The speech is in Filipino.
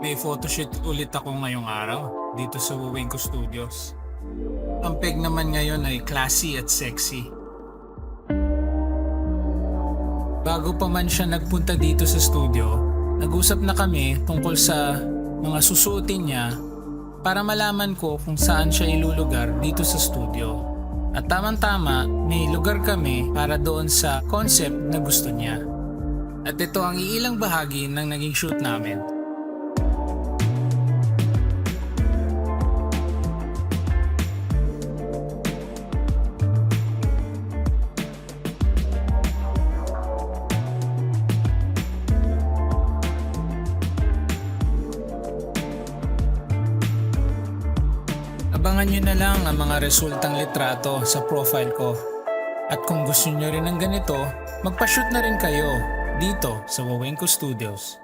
May photoshoot ulit ako ngayong araw dito sa Wawinko Studios. Ang peg naman ngayon ay classy at sexy. Bago pa man siya nagpunta dito sa studio, nag-usap na kami tungkol sa mga susuotin niya para malaman ko kung saan siya ilulugar dito sa studio. At tamang-tama, may lugar kami para doon sa concept na gusto niya. At ito ang iilang bahagi ng naging shoot namin. Abangan nyo na lang ang mga resultang litrato sa profile ko. At kung gusto nyo rin ng ganito, magpa-shoot na rin kayo dito sa Wawinko Studios.